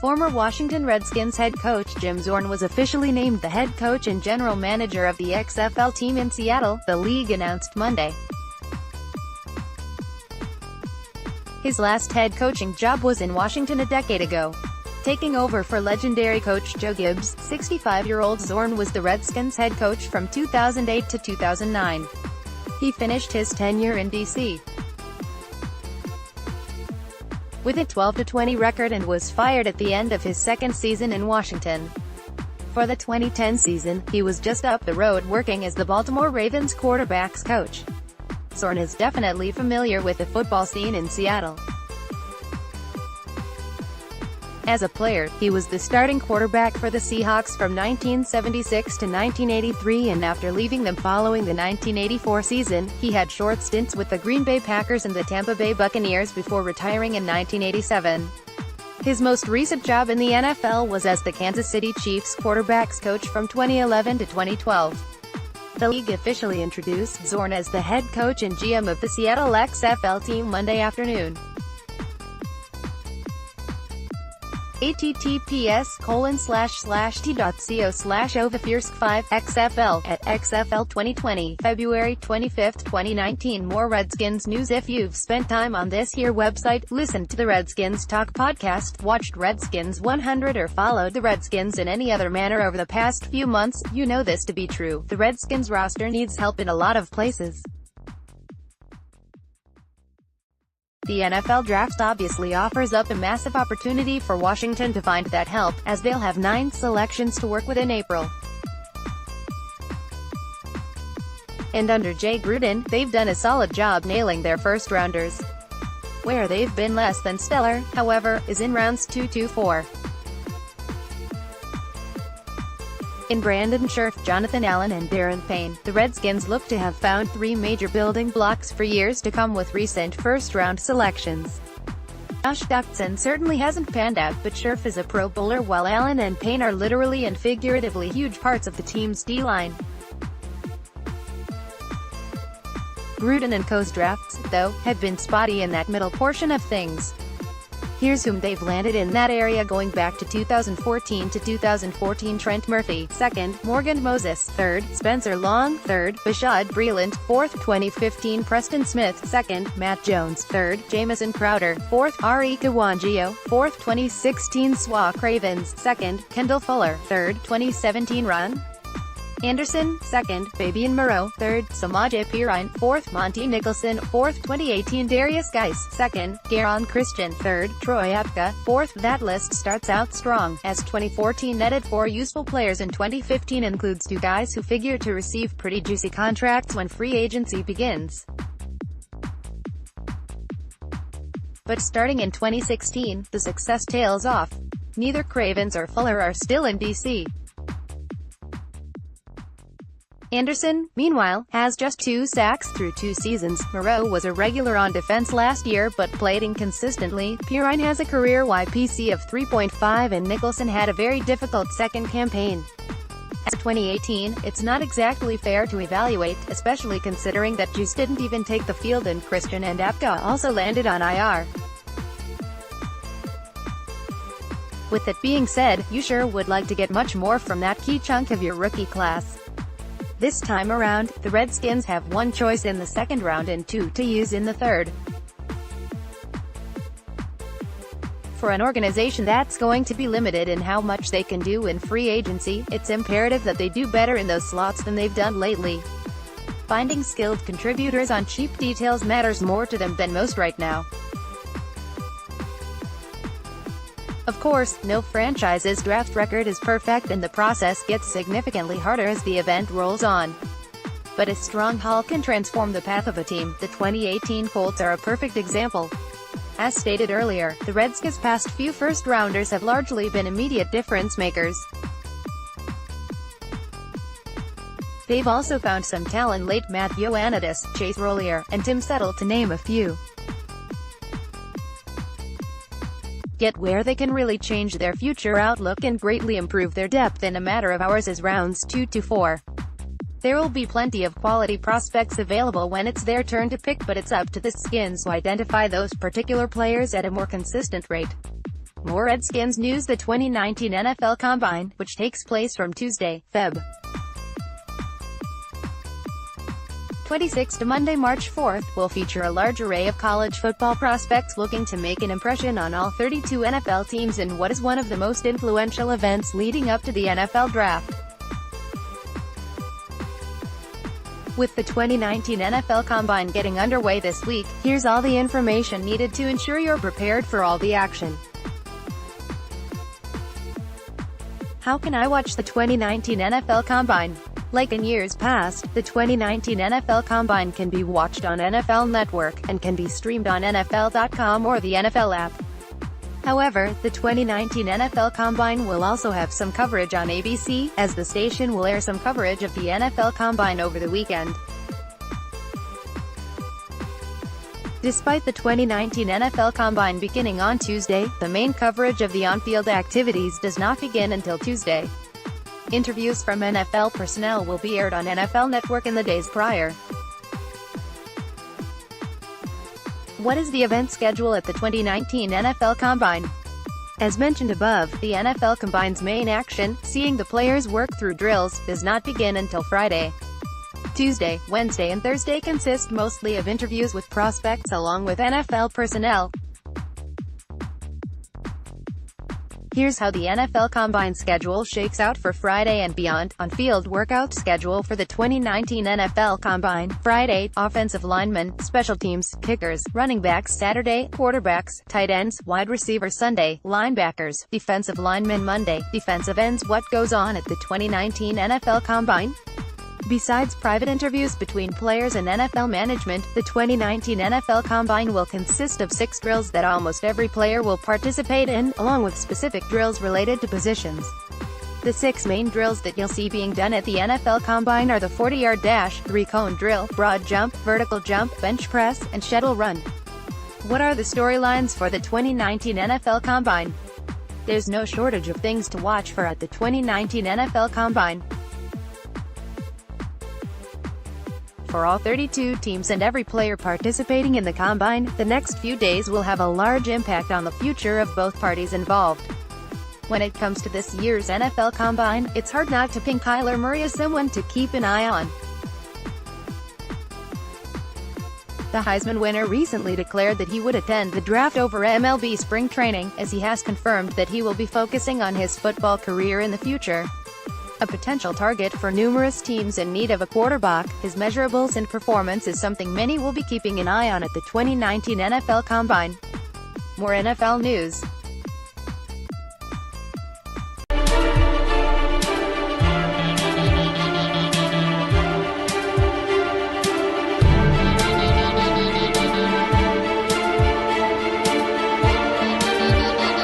Former Washington Redskins head coach Jim Zorn was officially named the head coach and general manager of the XFL team in Seattle, the league announced Monday. His last head coaching job was in Washington a decade ago, taking over for legendary coach Joe Gibbs. 65-year-old Zorn was the Redskins head coach from 2008 to 2009. He finished his tenure in D.C. with a 12-20 record and was fired at the end of his second season in Washington. For the 2010 season, he was just up the road working as the Baltimore Ravens quarterbacks coach. Zorn is definitely familiar with the football scene in Seattle. As a player, he was the starting quarterback for the Seahawks from 1976 to 1983, and after leaving them following the 1984 season, he had short stints with the Green Bay Packers and the Tampa Bay Buccaneers before retiring in 1987. His most recent job in the NFL was as the Kansas City Chiefs quarterbacks coach from 2011 to 2012. The league officially introduced Zorn as the head coach and GM of the Seattle XFL team Monday afternoon. https://t.co/overfiersk5 XFL at XFL 2020, February 25, 2019. More Redskins news. If you've spent time on this here website, listened to the Redskins Talk podcast, watched Redskins 100 or followed the Redskins in any other manner over the past few months, you know this to be true. The Redskins roster needs help in a lot of places. The NFL Draft obviously offers up a massive opportunity for Washington to find that help, as they'll have 9 selections to work with in April. And under Jay Gruden, they've done a solid job nailing their first-rounders. Where they've been less than stellar, however, is in rounds 2 to 4. In Brandon Scherff, Jonathan Allen and Darren Payne, the Redskins look to have found 3 major building blocks for years to come with recent first-round selections. Josh Doctson certainly hasn't panned out, but Scherff is a Pro Bowler while Allen and Payne are literally and figuratively huge parts of the team's D-line. Gruden and co.'s drafts, though, have been spotty in that middle portion of things. Here's whom they've landed in that area going back to 2014 to 2014: Trent Murphy, 2nd, Morgan Moses, 3rd, Spencer Long, 3rd, Bashad Breeland, 4th, 2015 Preston Smith, 2nd, Matt Jones, 3rd, Jamison Crowder, 4th, Ari Kawangio, 4th, 2016 SWA Cravens, 2nd, Kendall Fuller, 3rd, 2017 Ron Anderson, 2nd, Fabian Moreau, 3rd, Samaje Perine, 4th, Monty Nicholson, 4th, 2018 Darius Geis, 2nd, Garon Christian, 3rd, Troy Apka, 4th. That list starts out strong, as 2014 netted 4 useful players and 2015 includes 2 guys who figure to receive pretty juicy contracts when free agency begins. But starting in 2016, the success tails off. Neither Cravens or Fuller are still in D.C. Anderson, meanwhile, has just 2 sacks through 2 seasons. Moreau was a regular on defense last year but played inconsistently. Perine has a career YPC of 3.5 and Nicholson had a very difficult second campaign. As 2018, it's not exactly fair to evaluate, especially considering that Juice didn't even take the field and Christian and Apka also landed on IR. With that being said, you sure would like to get much more from that key chunk of your rookie class. This time around, the Redskins have 1 choice in the 2nd round and 2 to use in the 3rd. For an organization that's going to be limited in how much they can do in free agency, it's imperative that they do better in those slots than they've done lately. Finding skilled contributors on cheap details matters more to them than most right now. Of course, no franchise's draft record is perfect and the process gets significantly harder as the event rolls on. But a strong haul can transform the path of a team. The 2018 Colts are a perfect example. As stated earlier, the Redskins' past few first-rounders have largely been immediate difference makers. They've also found some talent late: Matt Ioannidis, Chase Rollier, and Tim Settle to name a few. Yet where they can really change their future outlook and greatly improve their depth in a matter of hours is rounds 2 to 4. There will be plenty of quality prospects available when it's their turn to pick, but it's up to the Skins to identify those particular players at a more consistent rate. More Redskins news. The 2019 NFL Combine, which takes place from Tuesday, Feb. 26 to Monday, March 4th, will feature a large array of college football prospects looking to make an impression on all 32 NFL teams in what is one of the most influential events leading up to the NFL Draft. With the 2019 NFL Combine getting underway this week, here's all the information needed to ensure you're prepared for all the action. How can I watch the 2019 NFL Combine? Like in years past, the 2019 NFL Combine can be watched on NFL Network, and can be streamed on NFL.com or the NFL app. However, the 2019 NFL Combine will also have some coverage on ABC, as the station will air some coverage of the NFL Combine over the weekend. Despite the 2019 NFL Combine beginning on Tuesday, the main coverage of the on-field activities does not begin until Tuesday. Interviews from NFL personnel will be aired on NFL Network in the days prior. What is the event schedule at the 2019 NFL Combine? As mentioned above, the NFL Combine's main action, seeing the players work through drills, does not begin until Friday. Tuesday, Wednesday and Thursday consist mostly of interviews with prospects along with NFL personnel. Here's how the NFL Combine schedule shakes out for Friday and beyond. On-field workout schedule for the 2019 NFL Combine: Friday, offensive linemen, special teams, kickers, running backs; Saturday, quarterbacks, tight ends, wide receiver; Sunday, linebackers, defensive linemen; Monday, defensive ends. What goes on at the 2019 NFL Combine? Besides private interviews between players and NFL management, the 2019 NFL Combine will consist of 6 drills that almost every player will participate in, along with specific drills related to positions. The 6 main drills that you'll see being done at the NFL Combine are the 40-yard dash, 3-cone drill, broad jump, vertical jump, bench press, and shuttle run. What are the storylines for the 2019 NFL Combine? There's no shortage of things to watch for at the 2019 NFL Combine. For all 32 teams and every player participating in the Combine, the next few days will have a large impact on the future of both parties involved. When it comes to this year's NFL Combine, it's hard not to ping Kyler Murray as someone to keep an eye on. The Heisman winner recently declared that he would attend the draft over MLB spring training, as he has confirmed that he will be focusing on his football career in the future. A potential target for numerous teams in need of a quarterback, his measurables and performance is something many will be keeping an eye on at the 2019 NFL Combine. More NFL news.